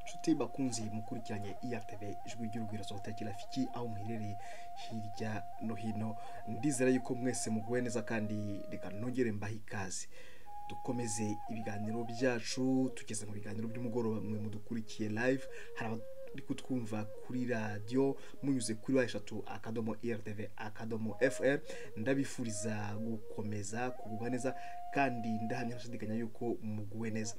Nshuti bakunzi mukurikiranye IRTV ijwi ry'urugwiro sohotakira fiki aho muherereye hirya no hino, ndizera yuko mwese muguwe neza kandi reka nongere mbahe ikaze dukomeze ibiganiro byacu. Tugeze mu biganiro by'umugoroba, mwe mudukurikiye live, hari ariko twumva kuri radio munyuze kuri wa3 akadomo IRTV akadomo FR. Ndabifuriza gukomeza kugubwa neza kandi ndahamya nashidikanya yuko muguwe neza.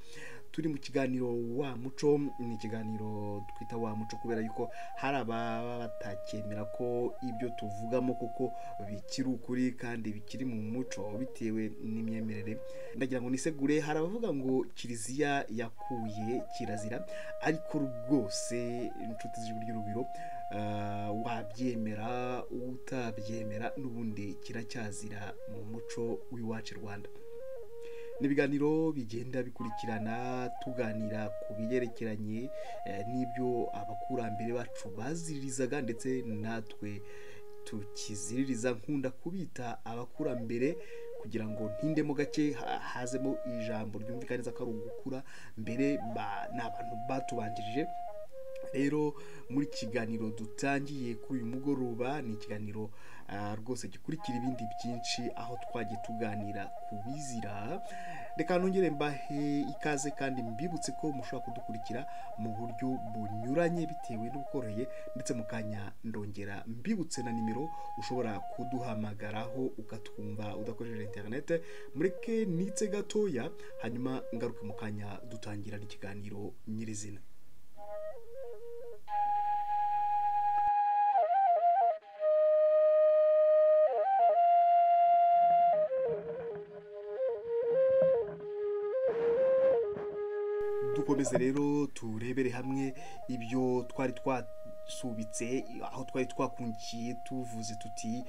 Turi mu kiganiro wa muco, ni ikiganiro twita wa muco kubera yuko hari ababa batakemera ko ibyo tuvugamo kuko bikiri ukuri kandi bikiri mu muco bitewe n'imyemerere. Ndagira ngo nisegure, hari abavuga ngo kiliziya yakuye kirazira, ariko rwose inshuti z'ijwi ry'urugwiro wabyemera utabyemera n'ubundi kiracyazira mu muco w'iwacu Rwanda. Nibiganiro bigenda bikurikirana tuganira ku biyerekeranye n'ibyo abakurambere bacu baziririzaga ndetse natwe tukiziririza. Nkunda kubita abakurambere kugira ngo ntindemo gake hazemo ijambo ryumvikana neza ko ari ugukura mbere n'abantu batubanjirije. Rero muri kiganiro dutangiye kuri uyu mugoroba, ni ikiganiro rwose gikurikira ibindi byinshi aho twagiye tuganira ku bizira. Reka nongere mbahe ikaze kandi mbibutse ko mushobora kudukurikira mu buryo bunyuranye bitewe n'ubukoroheye, ndetse mu kanya ndongera mbibutse na nimero ushobora kuduhamagaraho ukatwumva udakoresheje internet. Mureke nitse gatoya hanyuma ngaruke mu kanya dutangira n'ikiganiro nyirizina. Dukomeze rero turebere hamwe ibyo twari twasubitse, aho twari twakungiye tuvuze tuti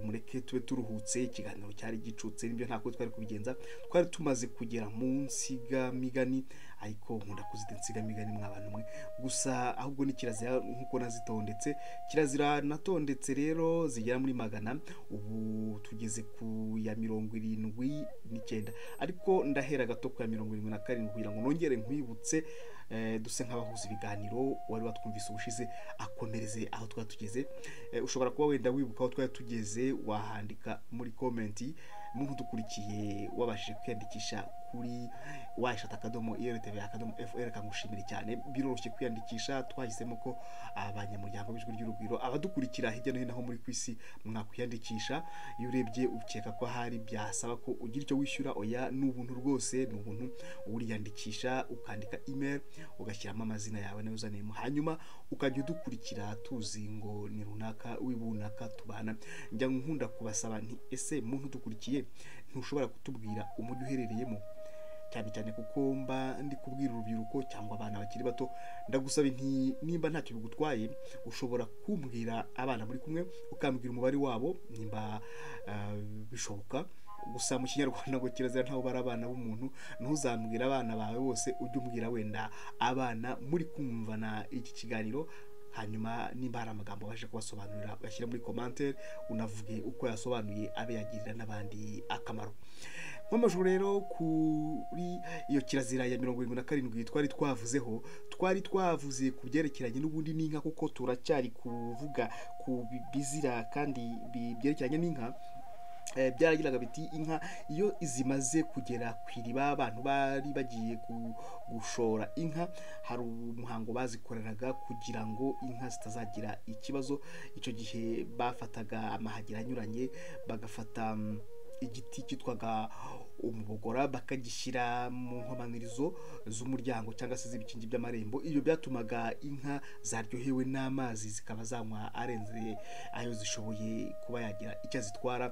mureke tube turuhutse. Ikiganiro cyari gicutse nibyo ntako twari kubigenza, twari tumaze kugera mu nsigamigani, ariko nkunda kuzita nsigamigani mw'abantu mwe gusa, ahubwo ni kirazira nkuko nazitondetse. Kirazira natondetse rero zigera muri 100, ubu tugeze ku ya 79, ariko ndahera gato ku ya 77 kugira ngo nongere nkwibutse duse nk'abahuza ibiganiro wari watwumvise ubushize akomereze aho twatugeze. Ushobora kuba wenda wibuka aho twari tugeze, wahandika muri comment. Muntu dukurikiye wabashije kwiyandikisha kuri wa3 akadomo IRTV akadomo FR, kangushimire cyane. Biroroshye kwiyandikisha, twahisemo ko abanyamuryango b'ijwi ry'urugwiro abadukurikira hirya no hino muri kwisi mwakwiyandikisha. Iyo urebye ukeka ko hari byasaba ko ugira icyo wishyura, oya n'ubuntu rwose, n'ubuntu. Uriyandikisha ukandika email ugashyiramo amazina yawe nayo uzanemo, hanyuma ukajya udukurikira tuzi ngo ni runaka wibunaka tubana. Njya nkunda kubasaba nti ese muntu dukurikiye ntushobora kutubwira umujyi uherereyemo, cyane cyane kuko mba ndi kubwira urubyiruko cyangwa abana bakiri bato. Ndagusaba nti nimba ntacyo bigutwaye ushobora kumbwira abana muri kumwe, ukambwira umubare wabo nimba bishoboka. Gusa mu Kinyarwanda ngo kirazira ntaho bari abana b'umuntu, ntuzambwira abana bawe bose, ujye umbwira wenda abana muri kumvana iki kiganiro. Hanyuma nimba hari amagambo baje kubasobanurira ugashyira muri commentaire, unavuge uko yasobanuye abe yagirira n'abandi akamaro. Nk'amajuru rero kuri iyo kirazira ya 77 twari twavuze ku byerekeranye n'ubundi n'inka, kuko turacyari kuvuga ku bizira kandi byerekeranye n'inka. Byaragiraga biti inka iyo izimaze kugera kwiriba, abantu bari bagiye gushora inka, hari umuhango bazikoreraga kugira ngo inka zitazagira ikibazo. Icyo gihe bafataga amahagira anyuranye, bagafata igiti cyitwaga umubogora bakagishyira mu nkomanirizo z'umuryango cyangwa se z'ibikingi by'amarembo. Iyo byatumaga inka zaryohewe n'amazi zikaba zanywa arenze ayo zishoboye kuba yagira icyo zitwara,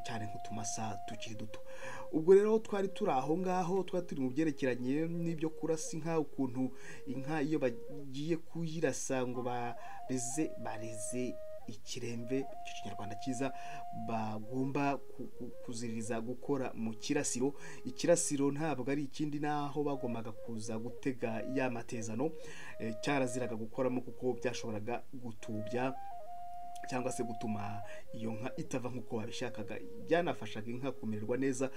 cyane nk'utumasa tukiri duto. ubwo rero twari turi aho ngaho, twari turi mu byerekeranye n'ibyo kurasa inka, ukuntu inka iyo bagiye kuyirasa ngo bareze ikiremve, icyo kinyarwanda cyiza, bagomba kuziririza gukora mu kirasiro. Ikirasiro ntabwo ari ikindi naho bagombaga kuza gutega ya matezano, cyaraziraga gukoramo kuko byashoboraga gutubya cyangwa se gutuma iyo nka itava nk'uko babishakaga. Byanafashaga inka kumererwa neza,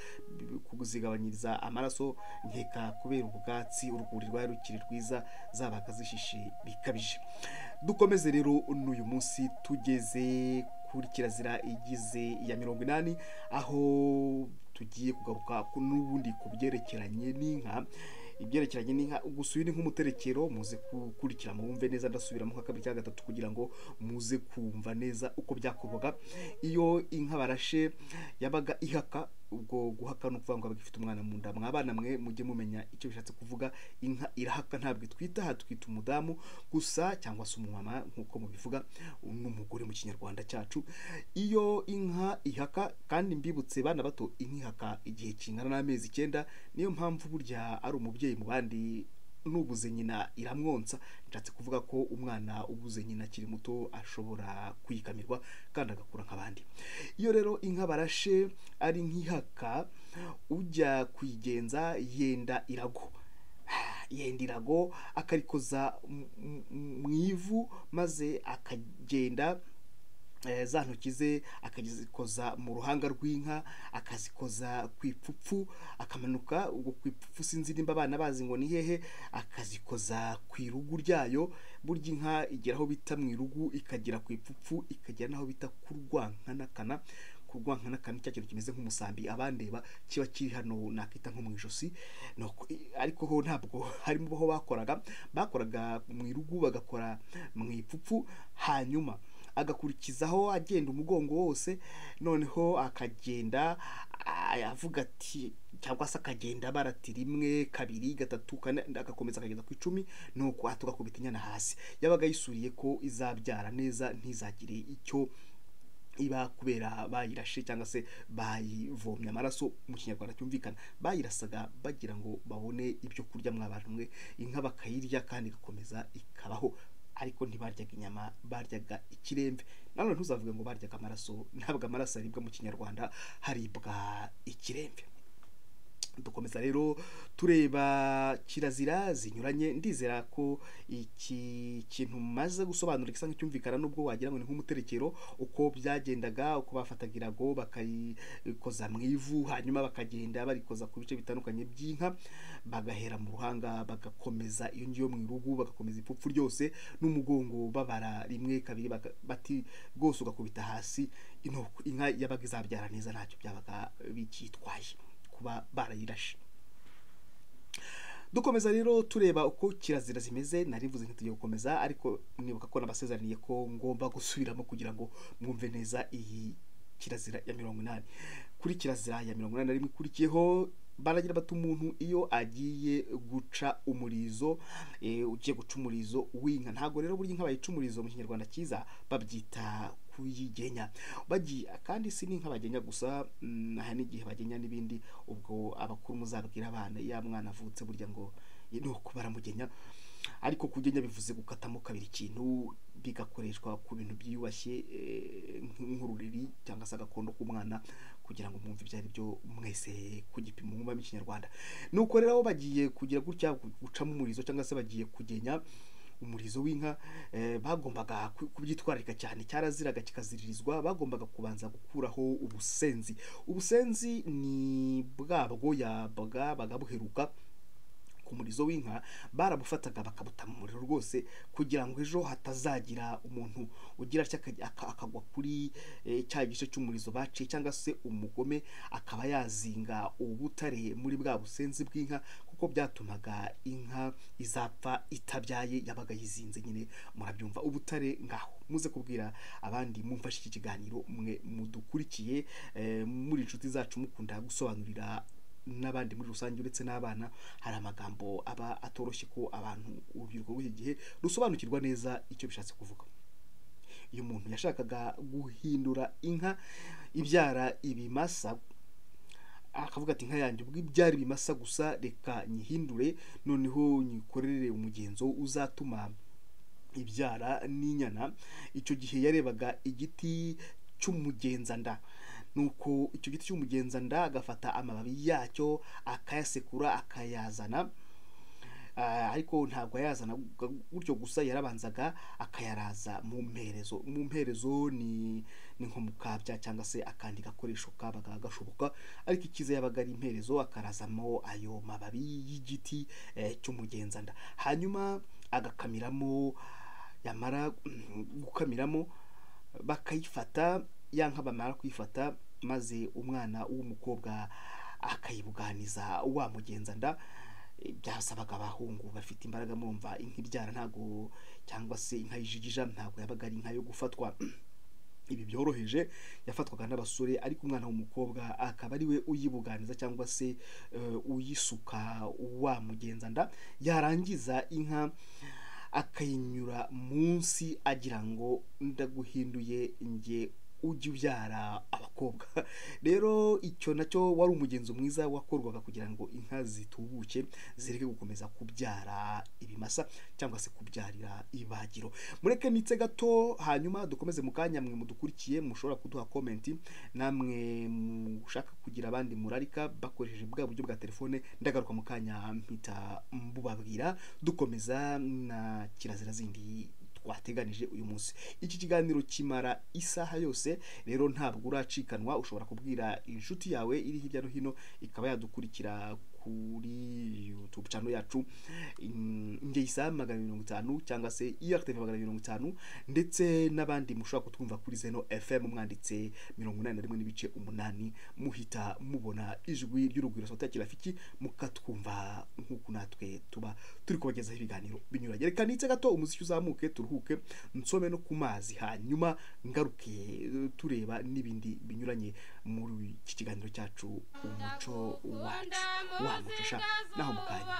kuzigabanyiriza amaraso, nkeka kubera ubwatsi urwuri rwari rukiri rwiza, zabaga zishishe bikabije. Dukomeze rero n'uyu munsi tugeze kuri kirazira igize ya 80, aho tugiye kugaruka n'ubundi ku byerekeranye n'inka. Ibyerekeranye n'inka, gusa uyu ni nk'umuterekero, muze gukurikira mwumve neza, ndasubiramo nka kabiri cyangwa gatatu kugira ngo muze kumva neza uko byakorwaga. Iyo inka barashe yabaga ihaka, ubwo guhaka no kuvuga ngo abagifite umwana mu nda. Mwabana mwe mujye mumenya icyo bishatse kuvuga. Inka irahaka, ntabwo twita twita umudamu gusa cyangwa se umumama nkuko mubivuga, n'umugore mu kinyarwanda cyacu. Iyo inka ihaka, kandi mbibutse bana bato, inka ihaka igihe kingana n'amezi 9. Niyo mpamvu burya ari umubyeyi mu bandi, nubuze nyina iramwonsa. Nshatse kuvuga ko umwana ubuze nyina akiri muto ashobora kwikamirwa kandi agakura nk'abandi. Iyo rero inka barashe ari nk'ihaka, ujya kuyigenza yenda irago akarikoza mu ivu, maze akagenda za ntoki ze akazikoza mu ruhanga rw'inka, akazikoza ku ipfupfu, akamanuka ubwo ku ipfupfu, sinzi nimba abana bazi ngo ni hehe, akazikoza ku irugu ryayo. Burya inka igera aho bita mu irugu, ikagera ku ipfupfu, ikagera naho bita ku rwankanakana. Kurwankanakana cya kintu kimeze nk'umusambi abandeba kiba kiri hano nakita nko mu ijosi, ariko ho ntabwo harimo ho bakoraga mu irugu, bagakora mu ipfupfu, hanyuma agakurikizaho agenda umugongo wose, noneho akagenda avuga ati, cyangwa se akagenda barati 1 2 3 4, agakomeza akagenda ku 10, nuko atugakubita inyana hasi. Yabaga yisuriye ko izabyara neza, ntizagire icyo iba kubera bayirashe cyangwa se bayivomye amaraso. Mu kinyarwanda cyumvikana, bayirasaga bagira ngo babone ibyo kurya mw'abantu mwe, inka bakayirya kandi igakomeza ikabaho. Ariko ntibaryaga inyama, baryaga ikiremve. Nanone ntuzavuge ngo baryaga amaraso, ntabwo amaraso aribwa mu kinyarwanda, haribwa ikiremve. Dukomeza rero tureba kirazira zinyuranye. Ndizera ko iki kintu maze gusobanura gisa nk'icyumvikana, nubwo wagira ngo ni nk'umuterekero, uko byagendaga, uko bafataga irago bakayikoza mu ivu, hanyuma bakagenda barikoza ku bice bitandukanye by'inka, bagahera mu ruhanga, bagakomeza iyo ngiyo mu irugu, bagakomeza ipfupfu ryose n'umugongo, babara 1 2 bati rwose ugakubita hasi. Inka yabaga izabyara neza, ntacyo byabaga bikitwaye kuba barayirashe. Dukomeza rero tureba uko kirazira zimeze. Narivuze nti tugiye gukomeza, ariko mwibuka ko nabasezeraniye ko ngomba gusubiramo kugira ngo mwumve neza iyi kirazira ya 80. Kuri kirazira ya 81 ikurikiyeho, baragira bati umuntu iyo agiye guca umurizo, ugiye guca umurizo w'inka, ntago rero burya inka bayica umurizo mu kinyarwanda cyiza, babyita kuyigenya. Kandi si n'inka bagenya gusa, aha n'igihe bagenya n'ibindi. Ubwo abakuru muzabwira abana, ya mwana avutse burya ngo nuko baramugenya. Ariko kugenya bivuze gukatamo kabiri ikintu, bigakoreshwa ku bintu byiyubashye, nk'ururiri cyangwa se agakondo k'umwana, kugira ngo mwumve ibyo ari byo mwese ku gipimo mwumva mu kinyarwanda. Nuko rero bagiye kugira gutya gucamo umurizo cyangwa se bagiye kugenya umurizo w'inka, bagombaga kubyitwararika cyane. Cyaraziraga kikaziririzwa, bagombaga kubanza gukuraho ubusenzi. Ubusenzi ni bwa bwoya bwabaga buheruka ku murizo w'inka, barabufataga bakabuta mu muriro rwose, kugira ngo ejo hatazagira umuntu ugira akagwa kuri cya gice cy'umurizo baciye, cyangwa se umugome akaba yazinga ubutare muri bwa busenzi bw'inka, kuko byatumaga inka izapfa itabyaye, yabaga yizinze nyine. Murabyumva ubutare ngaho. Muze kubwira abandi mumfashe iki kiganiro, mwe mudukurikiye, muri inshuti zacu, mukunda gusobanurira n'abandi muri rusange uretse n'abana. Hari amagambo aba atoroshye ko abantu urubyiruko rw'iki gihe rusobanukirwa neza icyo bishatse kuvuga. Iyo umuntu yashakaga guhindura inka ibyara ibimasa, akavuga ati inka yanjye ubwo ibyari bimasa gusa reka nyihindure noneho nyikorere umugenzo uzatuma ibyara n'inyana. Icyo gihe yarebaga igiti cy'umugenzanda, nuko icyo giti cy'umugenzanda agafata amababi yacyo akayasekura akayazana, ariko ntabwo yazana gutyo gusa, yarabanzaga akayaraza mu mperezo ni nko mu kabya cyangwa se akandi gakoresho kabaga gashoboka, ariko ikiza yabaga ari imperezo akarazamo ayo mababi y'igiti cy'umugenzanda, hanyuma agakamiramo. Yamara gukamiramo bakayifata, ya nka bamara kuyifata, maze umwana w'umukobwa akayibuganiza wa mugenzanda. Byasabaga abahungu bafite imbaraga, mumva inka ibyara ntago, cyangwa se inka y'ijigija ntago yabaga ari inka yo gufatwa ibi byoroheje, yafatwaga n'abasore, ariko umwana w'umukobwa akaba ari we uyibuganiza cyangwa se uyisuka wa mugenzanda. Yarangiza inka akayinyura munsi agira ngo ndaguhinduye njye ujya ubyara abakobwa. Rero icyo nacyo wari umugenzo mwiza wakorwaga kugira ngo inka zitubuke, zireke gukomeza kubyara ibimasa cyangwa se kubyarira ibagiro. Mureke nitse gato, hanyuma dukomeze mu kanya. Mwe mudukurikiye mushobora kuduha comment, namwe mushaka kugira abandi murarika bakoresheje bwa buryo bwa telefone. Ndagaruka mu kanya mpita mbubabwira, dukomeza na kirazira zindi twateganije uyu munsi. Iki kiganiro kimara isaha yose, rero ntabwo uracikanwa. Ushobora kubwira inshuti yawe iri hirya no hino ikaba yadukurikira kuri YouTube channel yacu Ngeyisa 250 cyangwa se IRTV 250, ndetse n'abandi mushobora kutwumva kuri Zeno FM mwanditse 81.8 muhita mubona ijwi ry'urugwiro Sauti ya Kirafiki, mukatwumva nk'uko natwe tuba turi kubagezaho ibiganiro binyuranye. Reka nitse gato umuziki uzamuke, turuhuke, nsome no ku mazi, hanyuma ngaruke tureba n'ibindi binyuranye muri iki kiganiro cyacu umuco wacu wa mucusha naho mukanya.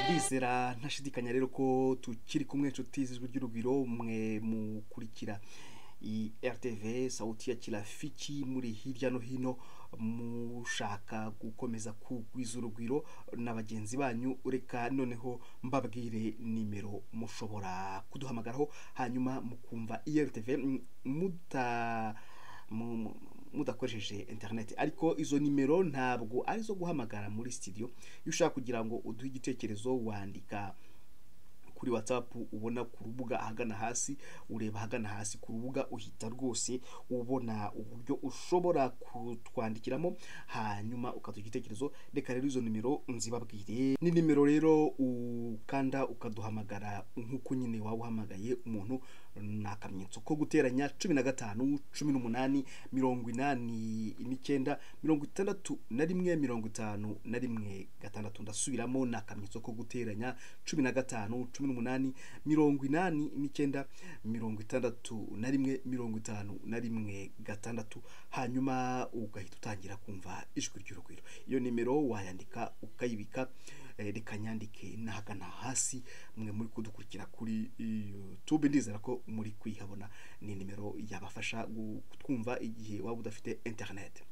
ndizera ntashidikanya rero ko tukiri kumwe inshuti z'ijwi ry'urugwiro mwe mukurikira RTV sauti ya Kirafiki muri hirya no hino mushaka gukomeza kugwiza urugwiro n'abagenzi banyu. Reka noneho mbabwire nimero mushobora kuduhamagaraho hanyuma mukumva RTV mudakoresheje internet, ariko izo nimero ntabwo ari zo guhamagara muri studio. Iyo ushaka kugira ngo uduhe igitekerezo wandika kuri WhatsApp, ubona ku rubuga ahagana hasi, ureba ahagana hasi ku rubuga uhita rwose ubona uburyo ushobora kutwandikiramo hanyuma ukaduha igitekerezo. Reka rero izo nimero nzibabwire. Ni nimero rero ukanda ukaduhamagara nkuko nyine waba uhamagaye umuntu, nakamenyetso ko guteranya 15 18 89 61 56. Ndasubiramo, nakamenyetso ko guteranya 15 18 89 61 56, hanyuma ugahita utangira kumva ijwi ry'urugwiro. Iyo nimero wayandika ukayibika. Reka nyandike nahagana hasi mwe muri kudukurikira kuri YouTube, ndizera ko muri kwihabona. Ni nimero yabafasha kutwumva igihe waba udafite internet.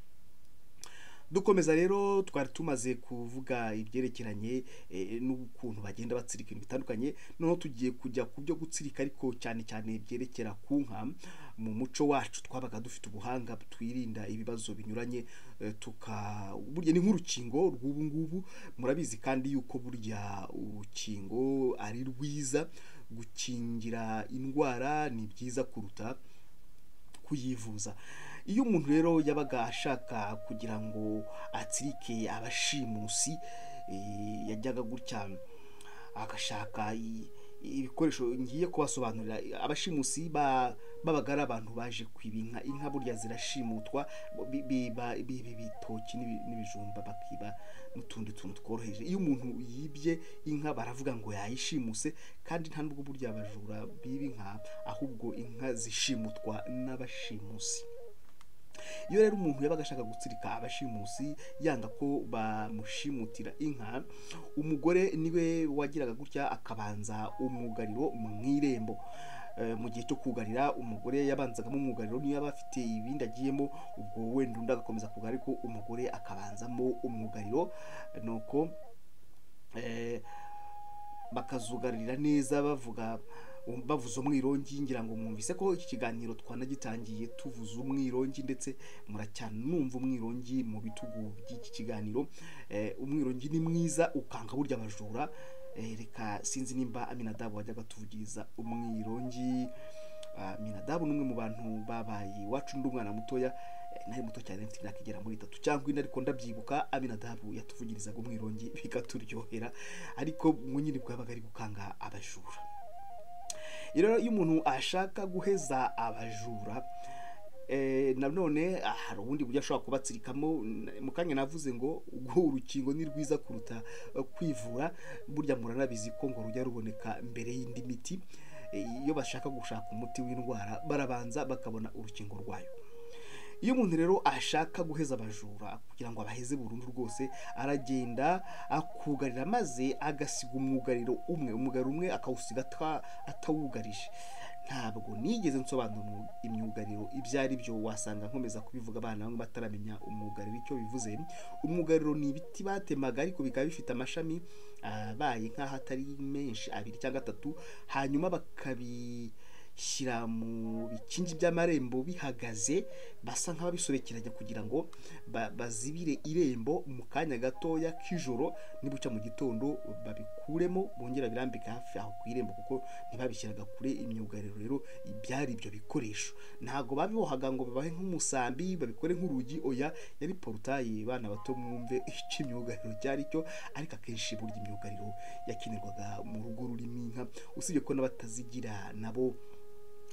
Dukomeza rero, twari tumaze kuvuga ibyerekeranye n'ukuntu bagenda batsirika ibintu bitandukanye. Noneho tugiye kujya ku byo gutsirika, ariko cyane cyane byerekera ku nka. Mu muco wacu twabaga dufite ubuhanga twirinda ibibazo binyuranye, burya ni nk'urukingo rw'ubu ngubu. Murabizi kandi yuko burya urukingo ari rwiza, gukingira indwara ni byiza kuruta kuyivuza. Iyo umuntu rero yabaga ashaka kugira ngo atsirike abashimusi, yajyaga gutya agashaka ibikoresho ngiye kubasobanurira. Abashimusi babaga ari abantu baje kwiba inka. Burya zirashimutwa, biba ibitoki n'ibijumba, bakiba n'utundi tuntu tworoheje. Iyo umuntu yibye inka baravuga ngo yayishimuse, kandi nta nubwo burya abajura biba inka, ahubwo inka zishimutwa n'abashimusi. Iyo rero umuntu yabaga ashaka gutsirika abashimusi, yanga ko bamushimutira inka, umugore niwe wagiraga gutya akabanza umwugariro mu irembo. Mu gihe cyo kugarira, umugore yabanzagamo umwugariro. niyo yaba afite ibindi agiyemo, ubwo wenda undi agakomeza kugarira, ariko umugore akabanzamo umwugariro. Nuko bakazugarira neza bavuze umwirongi. Ngira ngo mwumvise ko iki kiganiro twanagitangiye tuvuze umwirongi, ndetse muracyanumva umwirongi mu bitugu by'iki kiganiro. Umwirongi ni mwiza, ukanga burya abajura. Reka sinzi nimba Aminadabu wajyaga tuvugiriza umwirongi. Aminadabu ni umwe mu bantu babaye iwacu ndi umwana mutoya, nari muto cyane, mfite imyaka igera muri 3 cyangwa 4, ariko ndabyibuka Aminadabu yatuvugirizaga umwirongi bikaturyohera, ariko nyine bwabaga ari gukanga abajura. Rero iyo umuntu ashaka guheza abajura, nanone hari ubundi buryo ashobora kubatsirikamo. Mu kanya navuze ngo urukingo ni rwiza kuruta kwivura. Burya muranabizi ko ngo rujya ruboneka mbere y'indi miti. Iyo bashaka gushaka umuti w'indwara, barabanza bakabona urukingo rwayo. Iyo umuntu rero ashaka guheza abajura kugira ngo abaheze burundu rwose, aragenda akugarira, maze agasiga umwugariro umwe akawusiga atawugarije. Ntabwo nigeze nsobanura imyugariro ibyo ari byo, wasanga nkomeza kubivuga abana bamwe bataramenya umwugariro icyo bivuze. Umwugariro ni ibiti batemaga, ariko bikaba bifite amashami abaye nk'aho atari menshi, 2 cyangwa 3, hanyuma bakabishyira mu bikingi by'amarembo bihagaze, basa nk'ababisobekeranya kugira ngo bazibire irembo mu kanya gatoya k'ijoro. Nibuca mu gitondo babikuremo, bongera birambika hafi aho ku irembo, kuko ntibabishyiraga kure imyugariro. Rero ibyari ibyo bikoresho, ntago babibohaga ngo babahe nk'umusambi babikore nk'urugi, oya, yari porutaye. Bana bato mwumve icyo imyugariro cyari cyo. Ariko akenshi burya imyugariro yakenerwaga mu rugo rurimo inka, usibye ko n'abatazigira nabo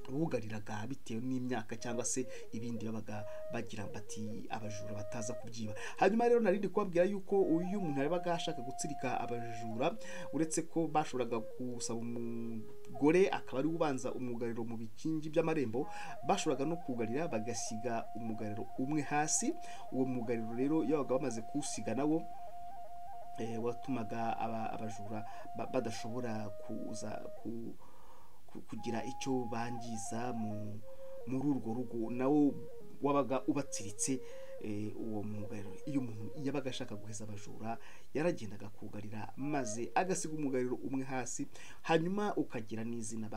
bugariraga bitewe n'imyaka cyangwa se ibindi babaga bagira bati abajura bataza kubyiba. Hanyuma rero narindi kubabwira yuko uyu muntu yabaga ashaka gutsirika abajura, uretse ko bashoboraga gusaba umugore akaba ari ubanza umwugariro mu bikingi by'amarembo, bashoboraga no kugarira bagasiga umwugariro umwe hasi. Uwo mwugariro rero yabaga bamaze kuwusiga nawo, watumaga abajura badashobora kuza kugira icyo bangiza muri urwo rugo, nawo wabaga ubatsiritse. Uwo mwugariro, iyo umuntu yabaga ashaka guheza abajura yaragendaga kugarira maze agasiga umugariro umwe hasi, hanyuma ukagira n'izina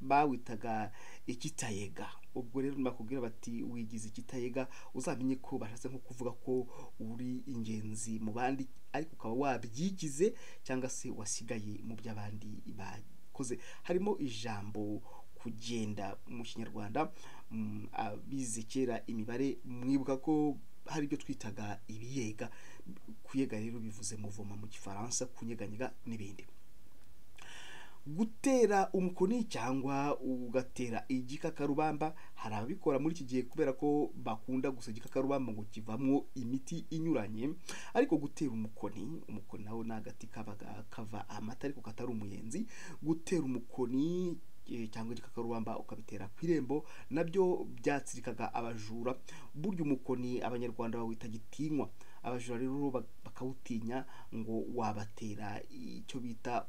bawitaga ikitayega. Ubwo rero bakubwira bati wigize ikitayega, uzamenye ko bashatse nko kuvuga ko uri ingenzi mu bandi, ariko ukaba wabyigize cyangwa se wasigaye mu by'abandi bakoze. Harimo ijambo kugenda mu Kinyarwanda, abize kera imibare mwibuka ko hari ibyo twitaga ibiyega. Kuyega rero bivuze muvoma mu Gifaransa, kunyeganyega n'ibindi. Gutera umukoni cyangwa ugatera igikakarubamba, hari ababikora muri iki gihe kubera ko bakunda gusa igikakarubamba ngo kivamwo imiti inyuranye, ariko gutera umukoni nawo ni agati kava amata ariko katari umuyenzi. Gutera umukoni cyangwa igikakarubamba ukabitera ku irembo nabyo byatsirikaga abajura. Burya umukoni abanyarwanda bawita gitinywa, abajura rero bakawutinya ngo wabatera icyo bita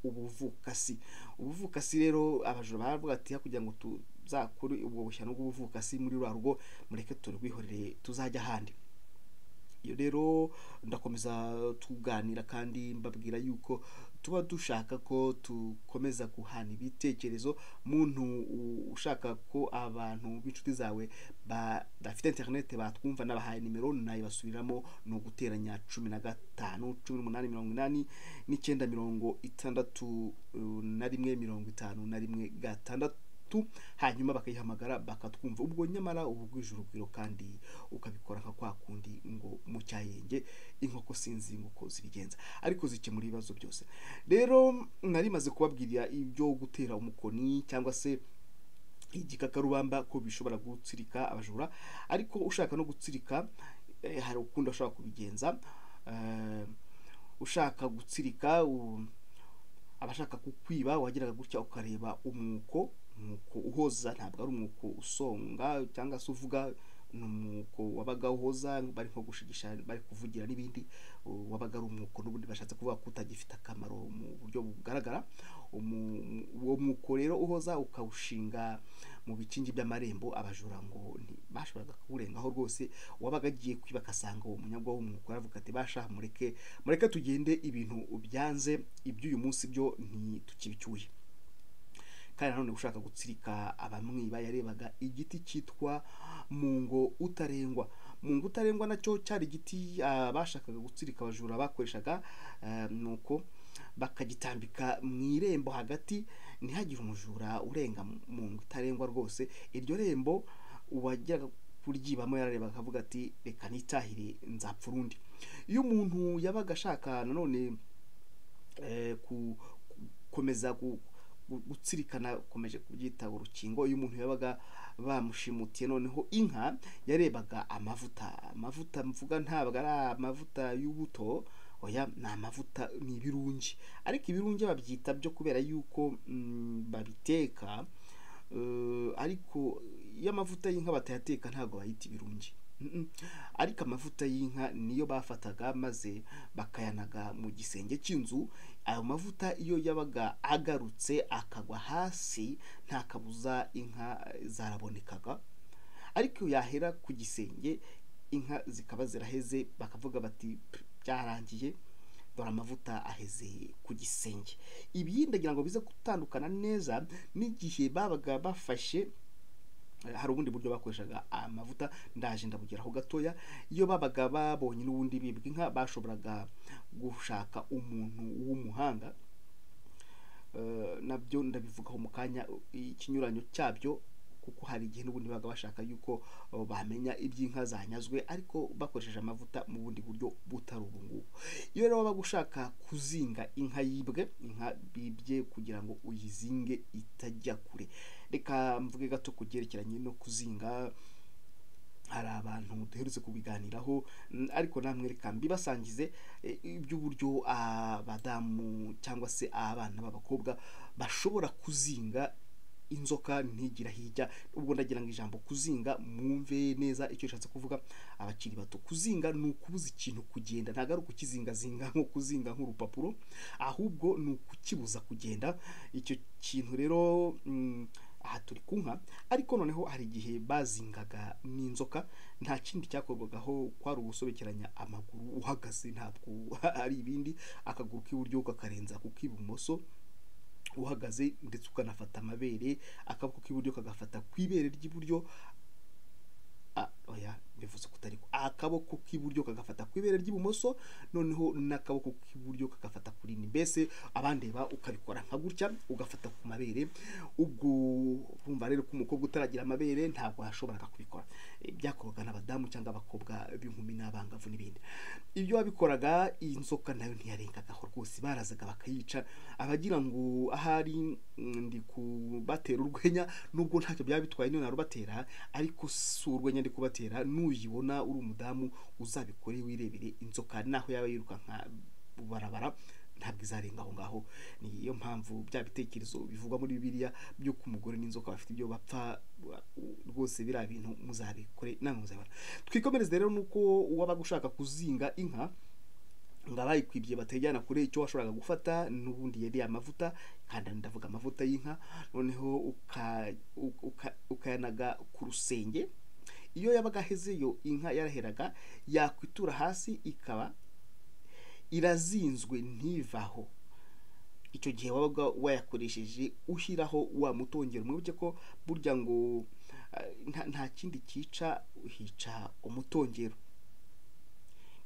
ubuvukasi. Ubuvukasi rero abajura baravuga ati kugira ngo tuzakure ubwo bushyano bw'ubuvukasi muri rwa rugo, mureke turwihorere tuzajya ahandi. Iyo rero ndakomeza tuganira kandi mbabwira yuko tuba dushaka ko tukomeza guhana ibitekerezo. Muntu ushaka ko abantu b'inshuti zawe badafite internet batwumva, nabahaye nimero nayibasubiramo, ni uguteranya 15 18 89 hanyuma bakayihamagara bakatwumva. Ubwo nyamara ubu bw'ijurugwiro kandi ukabikora nka kwa kundi ngo mu cyayenge inkoko sinzi nguko zibigenza, ariko zikemura ibibazo byose. Rero nari maze kubabwirira ibyo gutera umukoni cyangwa se igikakarubamba ko bishobora gutsirika abajura, ariko ushaka no gutsirika hari ukunda ushaka kubigenza. Ushaka gutsirika abashaka kukwiba wagiraga gutya ukareba umwuko uhoza, ntabwo ari umwuko usonga cyangwa se uvuga, ni umwuko wabaga uhoza bari nko gushigisha, bari kuvugira n'ibindi. Wabaga ari umwuko n'ubundi bashatse kuvuga ko utagifite akamaro mu buryo bugaragara. Uwo mwuko rero uhoza ukawushinga mu bikingi by'amarembo, abajura ngo ntibashoboraga kuwurengaho rwose. Wabaga agiye kwiba akasanga uwo munyabwo w'umwuko, aravuga ati basha mureke tugende, ibintu byanze iby'uyu munsi byo ntitukibicyuye. Kandi nanone ushaka gutsirika abamwiba yarebaga igiti cyitwa mungo utarengwa. Mungo utarengwa nacyo cyari igiti bashakaga gutsirika abajura bakoreshaga, nuko bakagitambika mu irembo hagati, ntihagire umujura urenga mungo utarengwa rwose. Iryo rembo uwajyaga kuryibamo yararebaga akavuga ati reka nitahire nzapfa urundi. Iyo umuntu yabaga ashaka nanone gukomeza gutsirikana, ukomeje kubyita urukingo, iyo umuntu yabaga bamushimutiye noneho inka, yarebaga amavuta mvuga ntabwo ari amavuta y'ubuto, oya ni amavuta, ni ibirungi. Ariko ibirungi babyita byo kubera yuko babiteka, ariko iyo amavuta y'inka batayateka ntabwo bayita ibirungi. Ariko amavuta y'inka niyo bafataga maze bakayanaga mu gisenge cy'inzu. Ayo mavuta iyo yabaga agarutse akagwa hasi, nta kabuza inka zarabonekaga. Ariko yahera ku gisenge inka zikaba ziraheze, bakavuga bati byarangiye, dore amavuta aheze ku gisenge. Ibi ndagira ngo bize gutandukana neza n'igihe babaga bafashe, hari ubundi buryo bakoreshaga amavuta, ndaje ndabugeraho gatoya. Iyo babaga babonye n'ubundi bibwa inka, bashoboraga gushaka umuntu w'umuhanga, nabyo ndabivugaho mu kanya ikinyuranyo cyabyo, kuko hari igihe n'ubundi baga bashaka yuko bamenya iby'inka zanyazwe ariko bakoresheje amavuta mu bundi buryo butari ubu ngubu. Iyo rero wabaga ushaka kuzinga inka yibwe, inka bibye, kugira ngo uyizinge itajya kure, reka mvuge gato kugerekeranye no kuzinga. Hari abantu duherutse kubiganiraho, ariko namwe reka mbibasangize iby'uburyo abadamu cyangwa se abana b'abakobwa bashobora kuzinga inzoka ntigira hirya. Ubwo ndagira ngo ijambo kuzinga mwumve neza icyo nshatse kuvuga abakiri bato. Kuzinga ni ukubuza ikintu kugenda, ntabwo ari ukukizingazinga nko kuzinga nk'urupapuro, ahubwo ni ukukibuza kugenda. Icyo kintu rero aha turi ku nka, ariko noneho hari igihe bazingaga n'inzoka, nta kindi cyakorwagaho kwari ugusobekeranya amaguru uhagaze, ntabwo ari ibindi, akaguru k'iburyo kakarenza ku k'ibumoso uhagaze, ndetse ukanafata amabere, akaboko k'iburyo kagafata ku ibere ry'iburyo, oya bivuze kutariko, akaboko k'iburyo kagafata ku ibere ry'ibumoso, noneho n'akaboko k'iburyo kagafata kuri ni, mbese abandeba ukabikora nka gutya ugafata ku mabere. Ubwo urumva rero ko umukobwa utaragira amabere ntabwo yashoboraga kubikora. Byakorwaga n'abadamu cyangwa abakobwa b'inkumi n'abangavu n'ibindi. Ibyo wabikoraga iyi nzoka nayo ntiyarengagaho rwose, barazaga bakayica. Abagira ngo ahari ndi kubatera urwenya, nubwo ntacyo byaba bitwaye niyo narubatera, ariko si urwenya ndi kubatera. Nuyibona uri umudamu uzabikore wirebere, inzoka naho yaba yiruka nka barabara ntabwo izarenga aho ngaho. Niyo mpamvu bya bitekerezo bivugwa muri Bibiliya byo ku mugore n'inzoka bafite ibyo bapfa, rwose biriya bintu muzabikore namwe muzabona. Twikomereze rero nuko wabaga ushaka kuzinga inka ngo abayikwibye batajyana kure, icyo washoboraga gufata n'ubundi yari amavuta, kandi ndavuga amavuta y'inka, noneho ukayanaga ku rusenge. Iyo yabaga ahezeyo inka yaraheraga, yakwitura hasi ikaba irazinzwe ntivaho. Icyo gihe wabaga wayakoresheje ushyiraho wa mutongero. Mwibuke ko burya ngo nta kindi cyica, hica umutongero.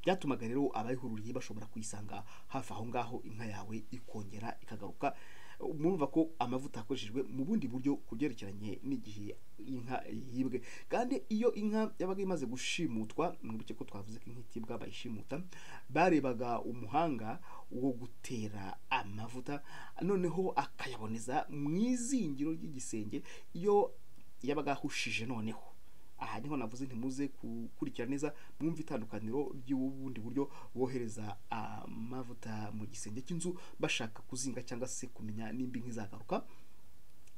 Byatumaga rero abayihururiye bashobora kuyisanga hafi aho ngaho, inka yawe ikongera ikagaruka. Murumva ko amavuta akoreshejwe mu bundi buryo kubyerekeranye n'igihe inka yibwe. Kandi iyo inka yabaga imaze gushimutwa, mwibuke ko twavuze ko inka itibwa bayishimuta, barebaga umuhanga wo gutera amavuta, noneho akayaboneza mu izingiro ry'igisenge. Iyo yabaga ahushije, noneho aha niho navuze ntimuze gukurikira neza, mwumva itandukaniro ry'ubundi buryo bohereza amavuta mu gisenge cy'inzu bashaka kuzinga cyangwa se kumenya nimba inka izagaruka.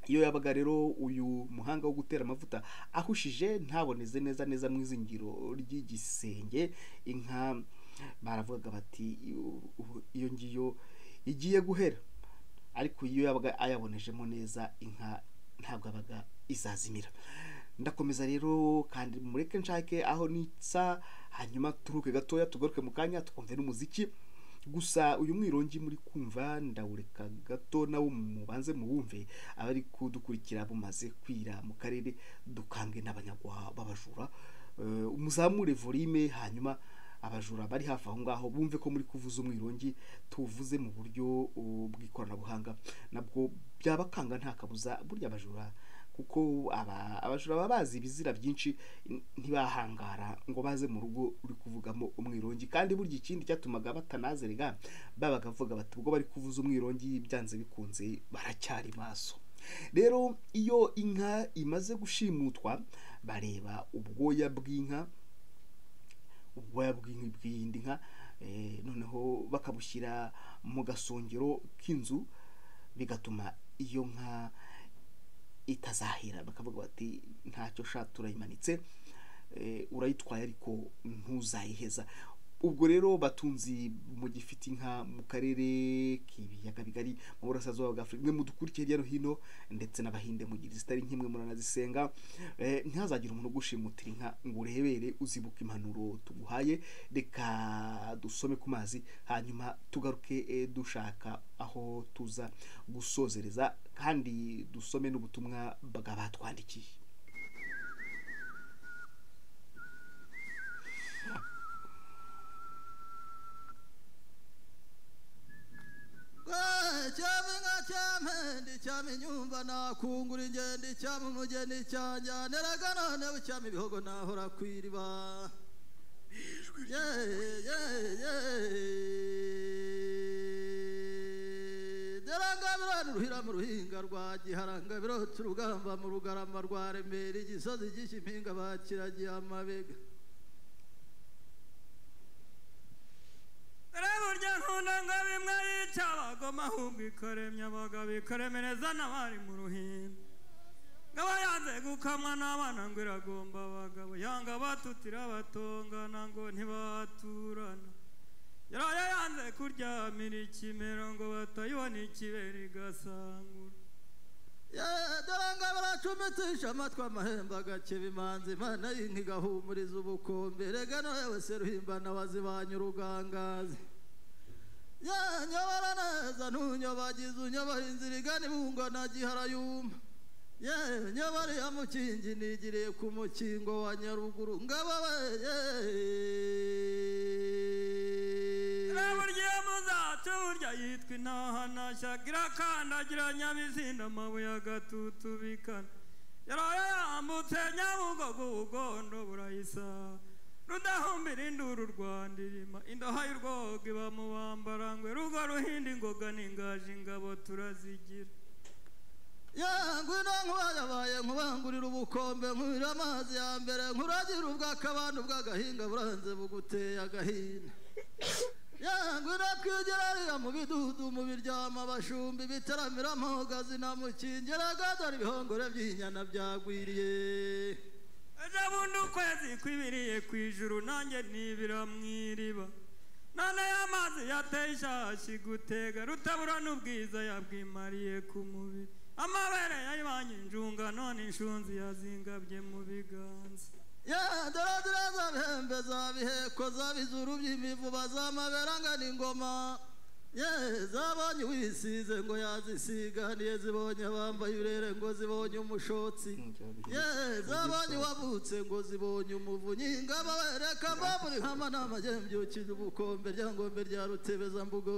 Iyo yabaga rero uyu muhanga wo gutera amavuta ahushije, ntaboneze neza mu izingiro ry'igisenge, inka baravugaga bati iyo ngiyo igiye guhera. Ariko iyo yabaga ayabonejemo neza, inka ntabwo abaga izazimira. Ndakomeza rero, kandi mureke nshake aho nitsa, hanyuma turuke gatoya tugaruke mu kanya twumve n'umuziki. Gusa uyu mwirongi muri kumva ndawureka gato nawo mubanze muwumve, abari kudukurikira bumaze kwira mu karere dukange n'abanyagwa babajura. Muzamure volume, hanyuma abajura bari hafi aho ngaho bumve ko muri kuvuza umwirongi tuvuze mu buryo bw'ikoranabuhanga, nabwo byabakanga nta kabuza. Burya abajura kuko abajura baba bazi ibizira byinshi, ntibahangara ngo baze mu rugo uri kuvugamo umwirongi. Kandi burya ikindi cyatumaga batanazerega, babaga bavuga bati ubwo bari kuvuza umwirongi byanze bikunze baracyari maso. Rero iyo inka imaze gushimutwa, bareba ubwoya bw'inka, bw'iyindi nka, noneho bakabushyira mu gasongero k'inzu, bigatuma iyo nka itazahira. Bakavuga bati ntacyo sha turayimanitse, urayitwaye ariko ntuzayiheza. Ubwo rero batunzi mu gifite inka mu karere k'ibiyaga bigari mu burasirazuba bwa Afurika, mwe mudukurikiye hirya no hino, ndetse n'abahinde mugira zitari nk'imwe muranazisenga, ntihazagira umuntu ugushimutira inka ngo urebere uzibuka impanuro tuguhaye. Reka dusome ku mazi, hanyuma tugaruke dushaka aho tuza gusozereza, kandi dusome n'ubutumwa bw'abatwandikiye. Cyame nyumva nakungura ingende cyame umugeni cyanjyaneraga none bucyame ibihogo nahora kwiriba derangabirana uruhira mu ruhinga rwa giharanga birota urugamba mu rugarama rwa Remera igisozi cy'impinga bakiragiye amabega. Burya nkunda ngabimwe yica abagoma ahubwo ikaremya abagabo ikaremereza n'abari mu ruhimbi. ngaba yanze gukamwa n'abana ngo iragomba abagabo yanga batutira batongana ngo ntibaturana yaraye yanze kuryamira ikimero ngo batayibona ikibera igasangura doranga baracumitisha amatwi amahembe agakeba imanzi imana y'inka igahumuriza ubukombe rega nawe seruhimbana wazibanye urugangazi nyobora neza ntunyobagize unyobora inzira igana ibungo na giharayumba nyobora ya mukingi nigiriye ku mukingo wa nyaruguru ngabo burya muzacu burya yitwa intahanashyagira kandagira nyabizinda amabuye agatutubikana yaraye yambutse nyabugogo ubugondo burayisa rudahumbira induru rwandirima indoha y'urwoga iba mu bambarangwe rugo ruhinda ingoga n'ingaje ingabo turazigira ngwino nkubayabaye nkubangurira ubukombe nkurira amazi ya mbere nkuragira ubw'akabando bw'agahinga buranze buguteye agahinda ngwino twigerariya mu bidudu mu biryama abashumbi bitaramira amhogazi na mukingera gadora ibihongore by'inyana byagwiriye ejo bundi ukwezi kwibiriye ku ijuru nanjye nibira mu iriba none y'amazi yateye ishashi gutega rutabura n'ubwiza yabwimariye ku mubiri amabere yayibanye injunga none inshunzi yazingabye mu biganza doradira zabihembe zabiheko zabizuru by'imivuba zamabera ngana ingoma zabonye wisize ngo yazisiganiye zibonye abambaye urere ngo zibonye umushotsi zabonye wavutse ngo zibonye umuvunyi ngabo wereka mbaburi nkama n'amajyembyukije ubukombe rya ngombe rya rutebezambugo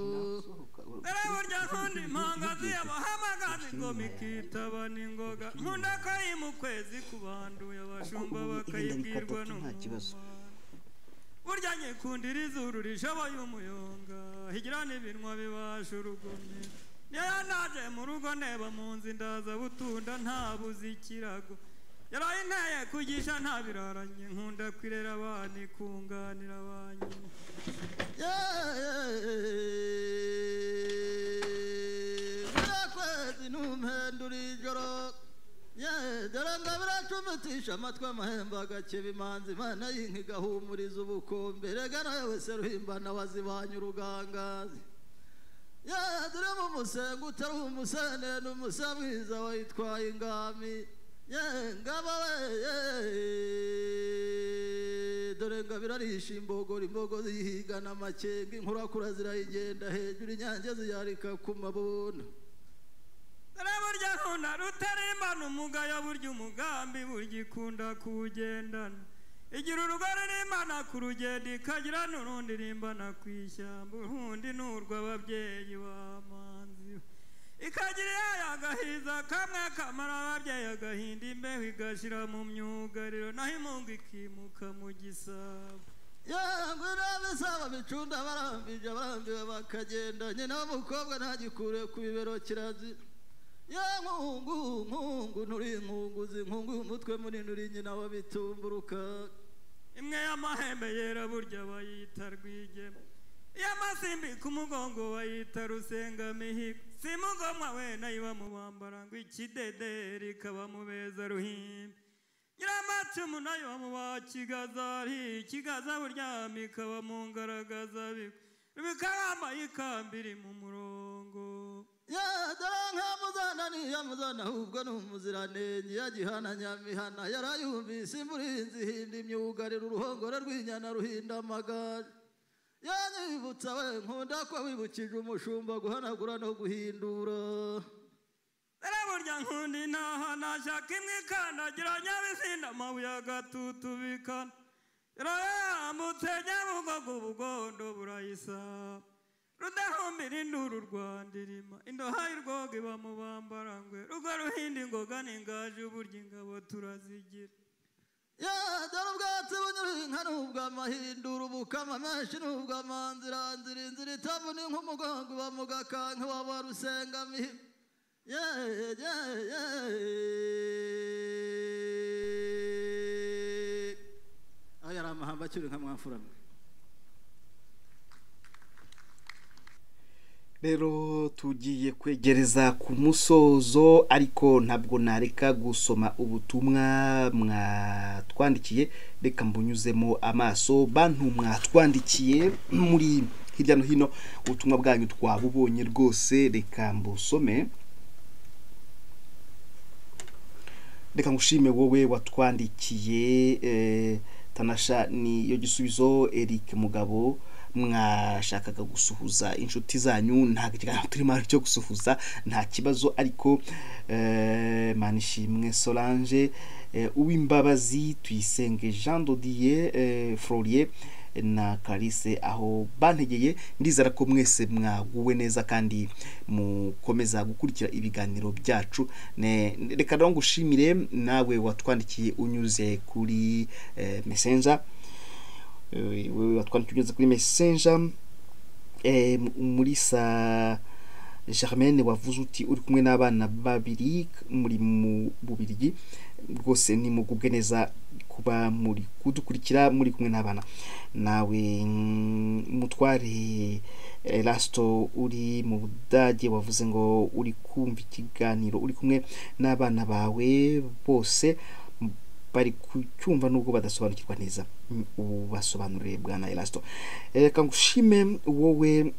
dore burya nkundi impangazi yabahamagaza ingoma ikitaba n'ingoga nkunda ko ari mu kwezi kubanduye abashumba bakayibwirwa n'umumaro burya nyikundira izuru rishoboye umuyonga higira n'ibinwa bibasha urugomero niyo naje mu rugo ndeba mu nzu ndaza butunda ntabuze ikirago yaraye inteye kugisha ntabiraranye nkunda kwirera abana ikunganira abanyina birakwezi ntumpendura ijoro dore ngo biracumitisha amatwi amahembe agakeba imanzi imana y'inka igahumuriza ubukombe rega nawe seruhimbana wazibanye urugangazi dore mu musenga utari umusene n'umusamwiza wayitwaye ingami ngabo dore ngo birarisha imbogora imbogo zihigana amakenga inkurakura zirayigenda hejuru inyange ziyarika ku mabondo burya nkunda rutarimbana umugayo burya umugambi burya ikunda kuwugendana igira urugo rurimbana ku rugendo ikagira n'urundi rimbana ku ishyamba urundi ni urw'ababyeyi b'amanzi ikagira iyayo agahiza kamwe kamara ababyeyi agahinda imbeho igashira mu myugariro naho imungu ikimuka mu gisabo ngwino bisaba bicunda barambije barambiwe bakagenda nyina w'umukobwa ntagikure ku bibero kirazira nkungu nturi inkunguzi inkungu umutwe munini uri nyina wa bitumburuka imwe y'amahembe yera burya bayita rwigema iy'amasimbi ku mugongo bayita rusengamihigo si mugomwa we nayo iba mu bambara ngo ikidederi ikaba mu beza ruhimbi nyiramacumu nayo mu bakigazari ikigaza buryama ikaba mu ngaragaza bikabambaye ikambiri mu murongo dore nka muzana niya muzana ahubwo ni umuziranenge ya gihana nyamihana yarayumvise imurinzi ihinda imyugariro uruhongore rw'inyana ruhinda amagare yanyibutsa we nkunda ko wibukije umushumba guhanagura no guhindura dore burya nkunda intahanashaka imwe ikandagira nyabizinda amabuye agatutubikana yarayambutse nyabugogo ubugondo burayisa rudahumbira induru rwandirima indoha y'urwoga iba mu bambarangwe rugo ruhinda ingoga n'ingaje burya ingabo turazigira dore ubwatsi bunyura inka n'ubw'amahindura ubukama menshi n'ubw'amanziranzira inzira itabona nk'umugongo uba mu gakanka waba rusengamihigo aho yari amahamba acyuri nka mwamfuramwe rero tugiye kwegereza ku musozo ariko ntabwo nareka gusoma ubutumwa mwatwandikiye, reka mbunyuzemo amaso. Bantu mwatwandikiye muri hirya no hino, ubutumwa bwanyu twabubonye rwose, reka mbusome. Reka ngushime wowe watwandikiye Tanasha niyo gisubizo. Eric Mugabo, mwashakaga gusuhuza inshuti zanyu, nta kiganiro turimo cyo gusuhuza, nta kibazo. Ariko Manishimwe Solange, Uwimbabazi, Tuyisenge Jean Dodier, Florier na Clarisse aho bantegeye, ndizera ko mwese mwaguwe neza kandi mukomeza gukurikira ibiganiro byacu. Reka rero ngushimire nawe watwandikiye unyuze kuri Messenger, wewe watwandikiye unyuze kuri Messenger. Muri sa Germaine wavuze uti uri kumwe n'abana babiri muri mu Bubiligi, rwose ni mugubwe neza kuba muri kudukurikira muri kumwe n'abana. Nawe Mutware Lasto uri mu Budage wavuze ngo uri kumva ikiganiro uri kumwe n'abana bawe bose bari kucyumva nubwo badasobanukirwa neza, ubasobanurire bwana Elasto. Reka ngushime wowe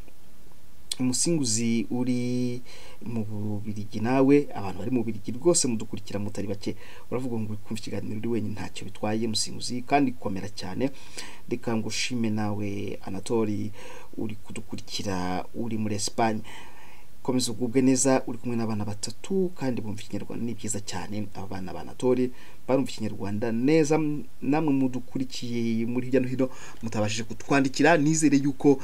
Musinguzi uri mu Bubiligi, nawe abantu bari mu Bubiligi rwose mudukurikira mutari bake, uravuga ngo kumva ikiganiro uri wenyine ntacyo bitwaye Musinguzi, kandi komera cyane. Reka ngushime nawe Anatori uri kudukurikira uri muri Espagne, komeza ugubwe neza, uri kumwe n'abana batatu kandi bumva ikinyarwanda, ni byiza cyane. Abana b'Anatori barumva ikinyarwanda neza. Namwe mudukurikiye muri hirya no hino mutabashije kutwandikira, nizere yuko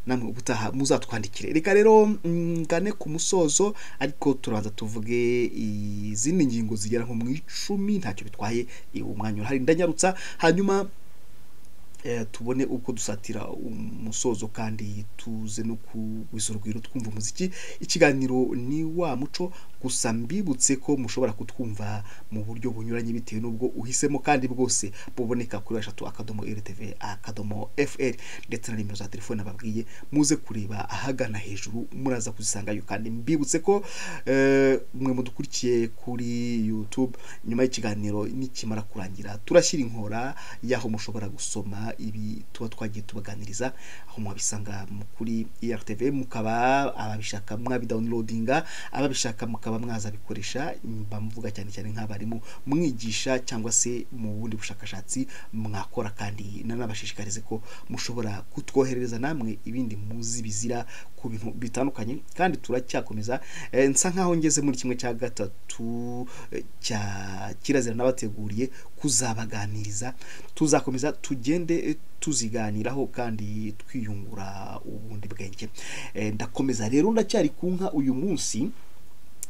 namwe ubutaha muzatwandikire. Reka rero ngane ku musozo, ariko turabanza tuvuge izindi ngingo zigera nko mu 10, ntacyo bitwaye, umwanya urahari ndanyarutsa, hanyuma tubone uko dusatira umusozo kandi tuze no kuwisorwiro twumva umuziki. Ikiganiro ni wa muco, gusa mbibutse ko mushobora kutwumva mu buryo bunyuranye bitewe n'ubwo uhisemo, kandi bwose buboneka kuri #RTV.fr, ndetse na nimero za telefone babwiye muze kureba ahagana hejuru, muraza kuzisangayo. Kandi mbibutse ko mwe mudukurikiye kuri YouTube, nyuma y'ikiganiro nikimara kurangira turashyira inkora yaho mushobora gusoma ibi tuba twagiye tubaganiriza, aho mwabisanga kuri RTV, mukaba ababishaka mwabidownloadinga, ababishaka mukaba mwaza bikoresha. Mvuga cyane cyane nk'abarimu mwigisha cyangwa se mu bundi bushakashatsi mwakora, kandi nanabashishikarize ko mushobora kutwoherereza namwe ibindi muzi bizira ku bintu bitandukanye. Kandi turacyakomeza, nsa nkaho ngeze muri 1/3 cya kirazira nabateguriye kuzabaganiriza. Tuzakomeza tugende tuziganiraho kandi twiyungura ubundi bwenge. Ndakomeza rero, ndacyari ku nka uyu munsi,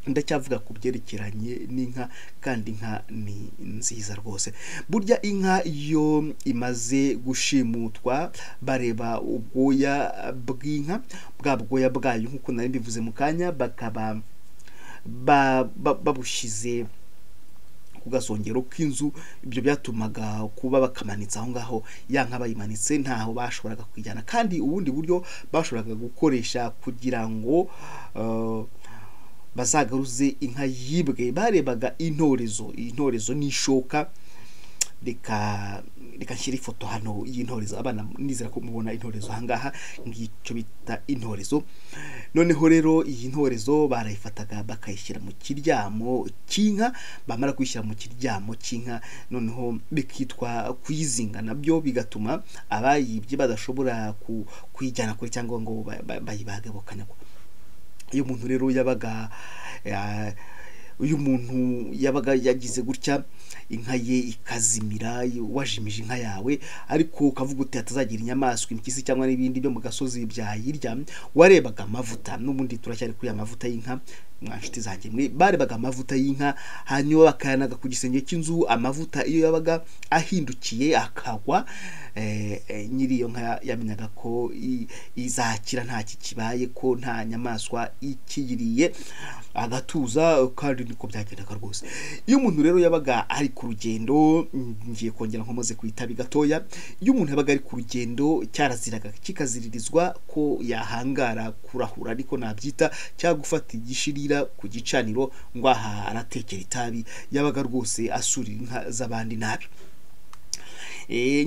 ndacyavuga ku byerekeranye n'inka, kandi inka ni nziza rwose. Burya inka iyo imaze gushimutwa bareba ubwoya bw'inka, bwa bwoya bwayo nk'uko nari mbivuze mu kanya, bakaba babushize ku gasongero k'inzu. Ibyo byatumaga kuba bakamanitse aho ngaho, ya nka bayimanitse ntaho bashoboraga kwijyana. kandi ubundi buryo bashoboraga gukoresha kugira ngo bazagaruze inka yibwe, barebaga intorezo n'ishoka. Reka nshyira ifoto hano y'intorezo, abana nizera ko mubona intorezo ahangaha, ngicyo bita intorezo. Noneho rero iyi ntorezo barayifataga bakayishyira mu kiryamo cy'inka, bamara kuyishyira mu kiryamo cy'inka noneho bikitwa kuyizinga, nabyo bigatuma abayibye badashobora kuyijyana kure cyangwa ngo bayibage bokanyagwa. Iyo umuntu rero yabaga yagize gutya, inka ye ikazimira, wajimije inka yawe, ariko ukavuga uti atazagira inyamaswa, impyisi cyangwa n'ibindi byo mu gasozi byayirya, warebaga amavuta. N'ubundi turacyari kuri amavuta y'inka, mwanshuti zanjye mwe barebaga amavuta y'inka hanyuma bakayanaga ku gisenge cy'inzu. Amavuta iyo yabaga ahindukiye akagwa nyiri iyo nka yamenyaga ko izakira nta kikibaye, ko nta nyamaswa ikiyiriye, agatuza. Kandi niko byagendaga rwose. Iyo umuntu rero yabaga ari ku rugendo, ngiye kongera nkomoze ku itabi gatoya, iyo umuntu yabaga ari ku rugendo cyaraziraga kikaziririzwa ko yahangara kurahura ariko nabyita, cyangwa gufata igishirira ku gicaniro ngo aha aratekera itabi. Yabaga rwose asurira inka z'abandi nabi.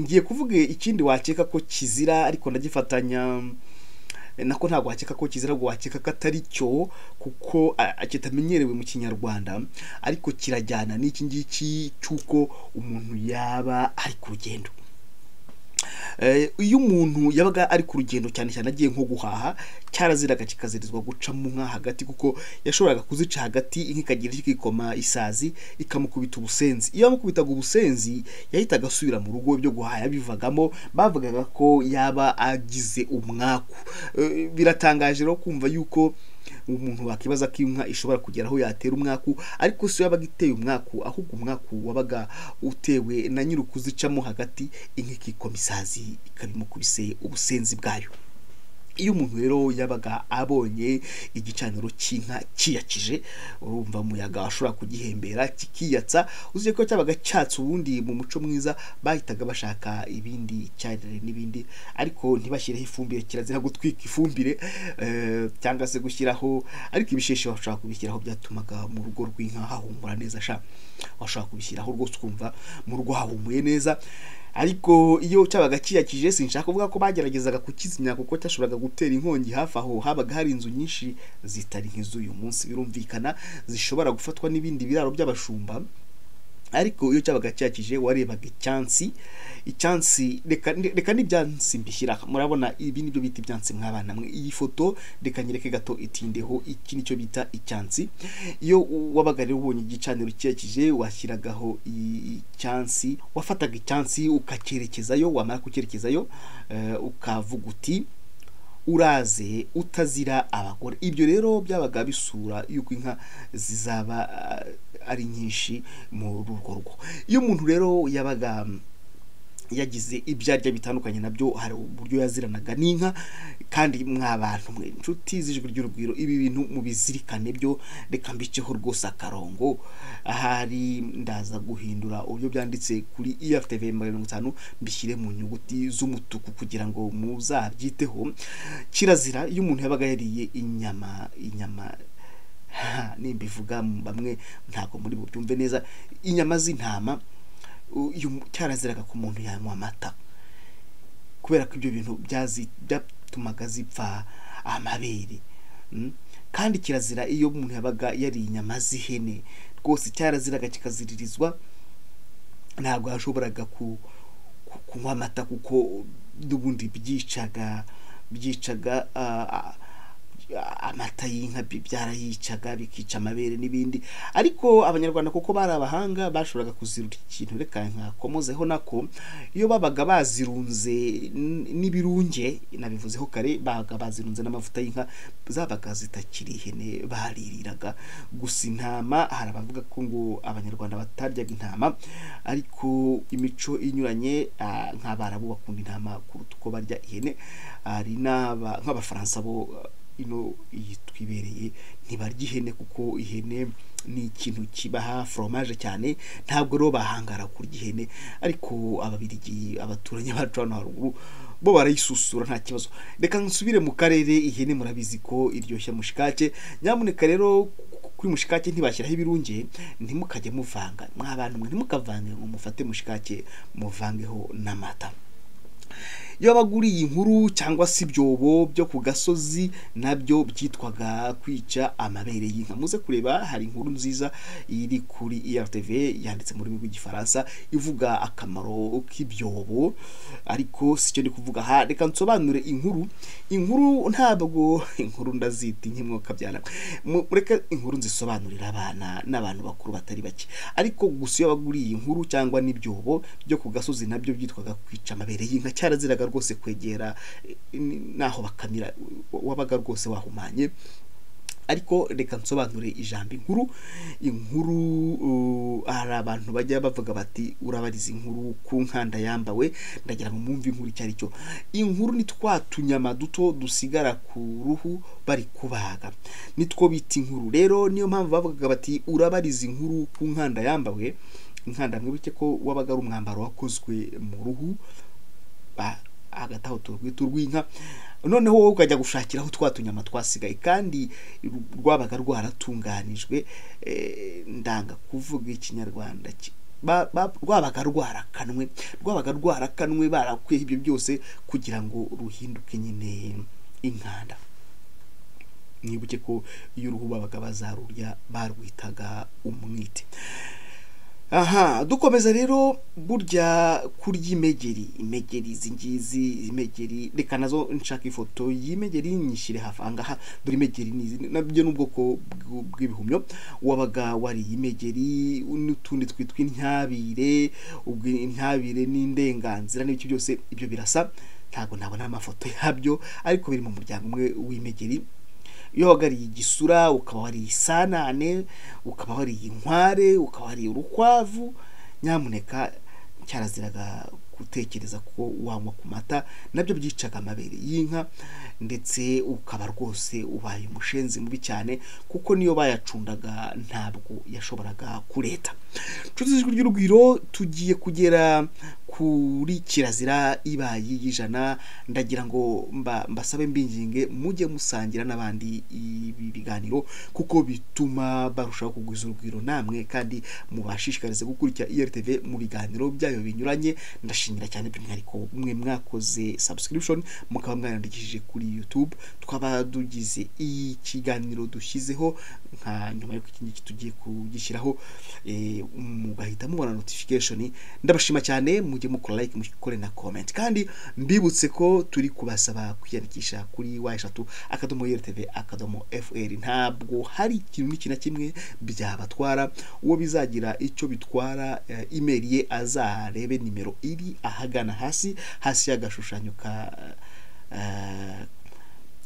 Ngiye kuvuga ikindi wakeka ko kizira ariko ndagifatanya nako ntabwo wakeka ko kizira, ngo wakeka ko atari cyo kuko kitamenyerewe mu Kinyarwanda, ariko kirajyana n'iki ngiki cy'uko umuntu yaba ari ku rugendo. Iyo umuntu yabaga ari ku rugendo cyane cyane agiye nko guhaha, cyaraziraga kikazirizwa guca mu nka hagati, kuko yashoboraga kuzica hagati inka ikagira ikikoma isazi ikamukubita ubusenzi. Iyo yamukubitaga ubusenzi yahitaga asubira mu rugo, byo guhaha bivagamo. Bavugaga ko yaba agize umwaku. Biratangaje rero kumva yuko umuntu wakibaza ko inka ishobora kugera aho yatera umwaku, ariko si yabaga iteye umwaku, ahubwo umwaku wabaga utewe na nyiri ukuzicamo hagati, inka ikikoma isazi ikabimukubise ubusenzi bwayo. Iyo umuntu rero yabaga abonye igicaniro cy'inka kiyakije, urumva umuyaga ashobora kugihembera kikiyatsa, uzi ko cyabaga cyatse. Ubundi mu muco mwiza bahitaga bashaka ibindi cyarire n'ibindi, ariko ntibashyireho ifumbire. Kirazira gutwika ifumbire cyangwa se gushyiraho, ariko ibisheshe bashobora kubishyiraho, byatumaga mu rugo rw'inka hahumura neza. Washobora kubishyiraho rwose ukumva mu rugo hahumuye neza. Ariko iyo cyabaga kiyakije, sinshaka kuvuga ko bageragezaga kukizimya kuko cyashoboraga gutera inkongi hafi aho. Habaga hari inzu nyinshi zitari nk'iz'uyu munsi, birumvikana, zishobora gufatwa n'ibindi biraro by'abashumba. Ariko iyo cyabaga cyakije warebaga icyansi, reka n'ibyansi mbishyira, murabona ibi nibyo bita ibyansi mw'abana mwe. Iyi foto reka nyereke gato itindeho, iki nicyo bita icyansi. Iyo wabaga rero ubonye igicaniro cyakije, washyiragaho icyansi, wafataga icyansi ukacyerekezayo, wamara kucyerekezayo ukavuga uti uraze utazira abagore. Ibyo rero byabaga bisura yuko inka zizaba ari nyinshi mu rugo rwo. Iyo umuntu rero yabaga yagize ibyarya bitandukanye, nabyo hari uburyo yaziranaga n'inka. Kandi mw'abantu mwe inshuti z'ijwi ry'urugwiro, ibi bintu mubizirikane byo, reka mbiceho rwose akarongo. Ahari ndaza guhindura uburyo byanditse kuri IFTV 50 mbishyire mu nyuguti z'umutuku kugira ngo muzabyiteho. Kirazira iyo umuntu yabaga yariye inyama nimbivuga bamwe ntago muri bubyumve neza, inyama z'intama, cyaraziraga ku muntu yanywa amata, kubera ko ibyo bintu byatumaga zipfa amabere. Kandi kirazira iyo umuntu yabaga yariye inyama z'ihene, rwose cyaraziraga kikaziririzwa. Ntabwo yashoboraga kunywa amata kuko n'ubundi byicaga amata y'inka, byarayicaga bikica amabere n'ibindi. Ariko abanyarwanda kuko bari abahanga, bashoboraga kuzirura ikintu, reka nkakomozeho nako, iyo babaga bazirunze n'ibirunge, nabivuzeho kare, babaga bazirunze n'amavuta y'inka, zabaga zitakiri ihene, baririraga gusa. Intama, hari abavuga ko ngo abanyarwanda bataryaga intama, ariko imico inyuranye, nk'Abarabu bakunda intama kuruta uko barya ihene. Hari nk'Abafaransa bo ino twibereye ntibarya ihene, kuko ihene ni ikintu kibaha fromage cyane, ntabwo rero bahangara kurya ihene. Ariko Ababiligi, abaturanyi bacu hano haruguru, bo barayisusura nta kibazo. Reka nsubire mu karere. Ihene murabizi ko iryoshya mushikake. Nyamuneka rero kuri mushikake ntibashyiraho ibirunge, ntimukajye muvanga. Mw'abantu mwe ntimukavange ngo mufate mushikake muvangeho n'amata. Iyo baguriye inkuru cyangwa se ibyobo byo ku gasozi, nabyo byitwaga kwica amabere y'inka. Muze kureba, hari inkuru nziza iri kuri IRTV yanditse mu rurimi rw'igifaransa ivuga akamaro k'ibyobo, ariko sicyo ndi kuvuga aha. Reka nsobanure inkuru. Ntabwo inkuru ndazita nk'imwuka byana, mureke inkuru nzisobanurira abana n'abantu bakuru batari bake. Ariko gusa iyo baguriye inkuru cyangwa n'ibyobo byo ku gasozi, nabyo byitwaga kwica amabere y'inka. Cyaraziraga rwose kwegera naho bakamira, wabaga rwose wahumanye. ariko reka nsobanure ijambo inkuru hari abantu bajya bavuga bati urabariza inkuru ku nkanda yambawe, ndagira ngo mwumve inkuru icyo ari cyo. Inkuru ni twa tunyama duto dusigara ku ruhu bari kubaga, nitwo bita inkuru. Rero niyo mpamvu bavugaga bati urabariza inkuru ku nkanda yambawe. Inkanda mwibuke ko wabaga ari umwambaro wakozwe mu ruhu agataho turwita urw'inka, noneho wowe ukajya gushakiraho twa tunyama twasigaye, kandi rwabaga rwaratunganijwe, ndanga kuvuga ikinyarwanda rwabaga rwarakanwe barakuyeho ibyo byose kugira ngo ruhinduke nyine inkanda. Mwibuke ko iyo uruhu babaga bazarurya barwitaga umwite. Aha, dukomeza rero burya kurya imegeri izi imegeri, reka nazo nshaka ifoto y'imegeri nyishyire hafi ahangaha. Dore imegeri nabyo n'ubwoko bw'ibihumyo, wabaga wari imegeri n'utundi twitwa intyabire, ubwo intyabire n'indenganzira n'ibiki byose ibyo birasa, ntabwo nabona amafoto yabyo, ariko biri mu muryango umwe w'imegeri. Iyo wagariye igisura, ukaba wariye isanane, ukaba wariye inkware, ukaba wariye urukwavu, nyamuneka cyaraziraga gutekereza ko wanywa ku mata, nabyo byicaga amabere y'inka, ndetse ukaba rwose ubaye umushenzi mubi cyane, kuko niyo bayacundaga ntabwo yashoboraga kureta. Nshuti ry'urugwiro, tugiye kugera kuri kirazira ibaye y'ijana. Ndagira ngo mbasabe mbinginge mujye musangira n'abandi ibi biganiro, kuko bituma barushaho kugwiza urugwiro namwe, kandi mubashishikarize gukurikira IRTV mu biganiro byayo binyuranye. Ndashimira cyane by'umwihariko mwe mwakoze subscription mukaba mwarandikishije kuri YouTube, twaba dugize ikiganiro dushyizeho nka nyuma y'uko iki ngiki tugiye kugishyiraho, mugahita mubona notification. Ndabashima cyane, mujye mukora like, mukore na comment, kandi mbibutse ko turi kubasaba kwiyandikisha kuri wa3.irtv.fr. ntabwo hari ikintu n'iki na kimwe byabatwara. Uwo bizagira icyo bitwara, email ye azarebe nimero iri ahagana hasi y'agashushanyo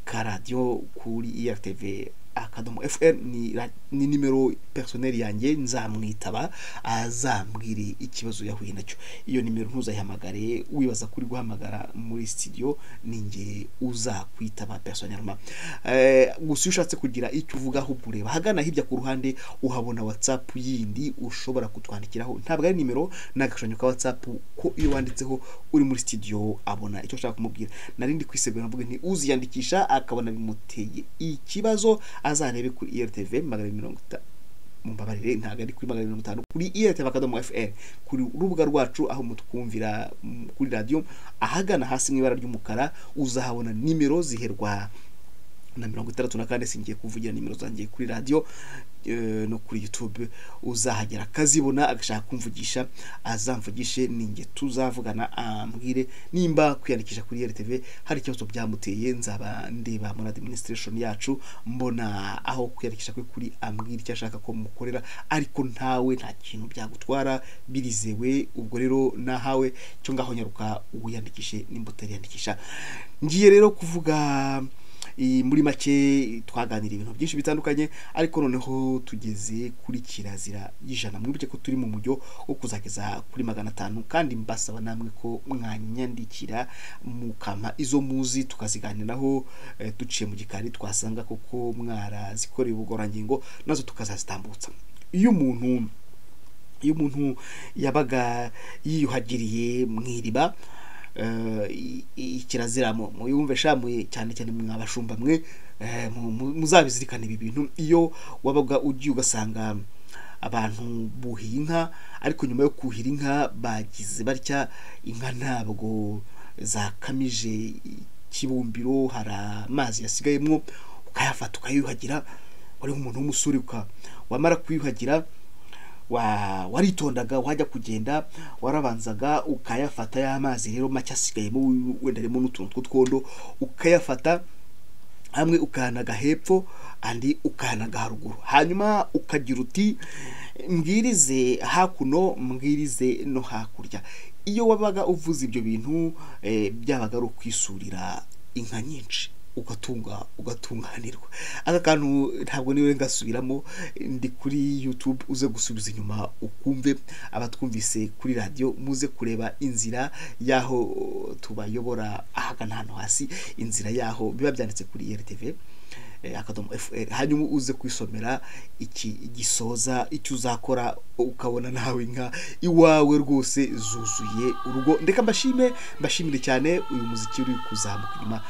ka radio kuri IRTV.fr. ni nimero personnel yanjye, nzamwitaba azambwire ikibazo yahuye nacyo. Iyo nimero ntuzayihamagare wibaza kuri guhamagara muri studio, ninjye uzakwitaba personnellement. Gusa ushatse kugira icyo uvuga, ahubwo ureba hagana hirya ku ruhande uhabona WhatsApp yindi ushobora kutwandikiraho. Ntabwo ari nimero, n'agashushanyo ka WhatsApp, ko iyo wanditseho uri muri studio abona icyo ushaka kumubwira. Narindi kwisegura navuga nti uziyandikisha akabona bimuteye ikibazo, azarebe kuri IRTV 150, mumbabarire ntago ari kuri 150, kuri IRTV.fr, kuri urubuga rwacu aho mutwumvira kuri radio, ahagana hasi mu ibara ry'umukara uzahabona nimero ziherwa na 64. Singiye kuvugira nimero zanjye kuri radio no kuri YouTube. Uzahagera akazibona, agashaka kumvugisha azamvugishe, ninjye tuzavugana, ambwire nimba kwiyandikisha kuri IRTV hari ikibazo byamuteye. Nzaba ndeba muri administration yacu, mbona aho kwiyandikisha kuri ambwire icyo ashaka ko mukorera, ariko ntawe nta kintu byagutwara, birizewe. Ubwo rero nahawe cyo ngaho nyaruka wiyandikishe nimba utariyandikisha. Ngiye rero kuvuga muri make, twaganira ibintu byinshi bitandukanye, ariko noneho tugeze kuri kirazira y'ijana. Mwibuke ko turi mu mujyo wo kuzageza kuri 500, kandi mbasaba namwe ko mwanyandikira mukama izo muzi tukaziganiraho, duciye mu gikari twasanga koko mwarazikoreye ubugororangingo, nazo tukazazitambutsa. Iyo umuntu yabaga yiyuhagiriye mwiriba, kirazira muyumve shamuye cyane cyane mwabashumba mwe, muzabizirikana ibi bintu. Iyo wabaga ugiye ugasanga abantu buhiye inka, ariko nyuma yo kuhira inka bagize batya, inka ntabwo zakamije kibumbiro, hari amazi yasigayemo, ukayafata ukayuhagira. Wari umuntu w'umusuri, wamara kuyuhagira waritondaga, wajya kugenda warabanzaga ukayafata y'amazi rero make asigayemo, wenda harimo n'utuntu tw'utwondo, ukayafata hamwe ukahanaga hepfo, andi ukahanaga haruguru, hanyuma ukagira uti mbwirize hakuno, mbwirize no hakurya. Iyo wabaga uvuze ibyo bintu, byabaga ari ukwisurira inka nyinshi. ugatunganirwa. Aka kantu ntabwo niwe ngasubiramo, ndi kuri YouTube, uze gusubiza inyuma ukumve. Abatwumvise kuri radio muze kureba inzira yaho tubayobora ahagana hano hasi, inzira yaho biba byanditse kuri RTV akadomo FR, hanyuma uze kwisomera iki gisoza icyo uzakora, ukabona nawe inka iwawe rwose zuzuye urugo. Ndeka mbashimire cyane uyu muziki uri kuzamuka inyuma,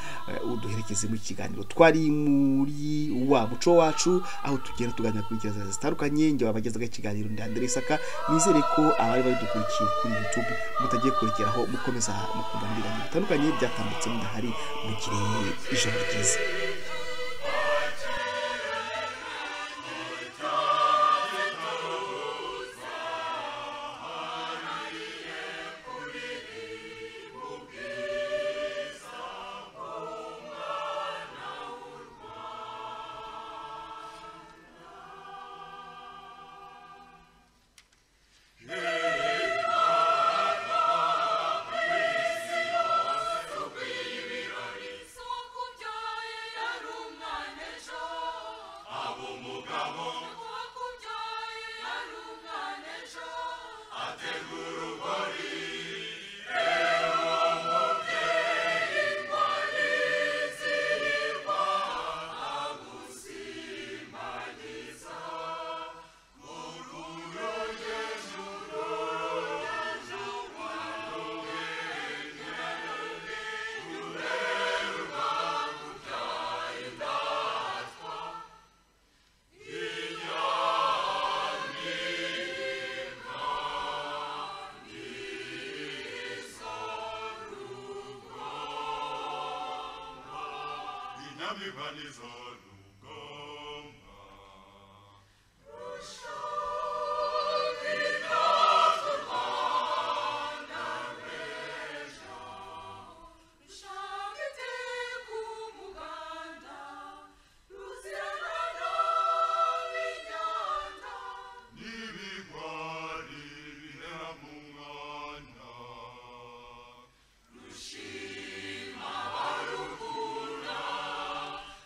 uduherekeze mu kiganiro. Twari muri wa muco wacu, aho tugenda tuganira kuri kizaza zitandukanye. Nge wabagezaga ikiganiro ndi Andre Saka. Nizere ko abari bari dukurikiye kuri YouTube mutagiye kurekeraho, mukomeza mukumva ibiganiro bitandukanye byatambutse ndahari. Mugire ijoro ryiza.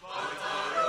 Patara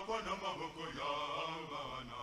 bakwa n'amaboko y'abana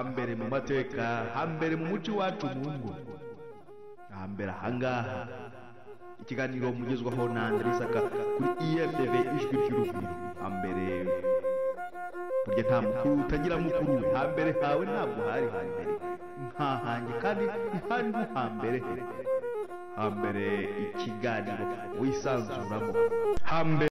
hambere mu mateka, hambere mu muco wacu mungu, hambere ahangaha. Ikiganiro mugezwaho na André Saka kuri IFTV ijwi ry'urugwiro. Hambere burya nta mukuru utagira mukuru we hambere hawe ntabwo hari hambere nkahanjye kandi ntihari nko hambere hambere ikiganiro wisanzuramo hambere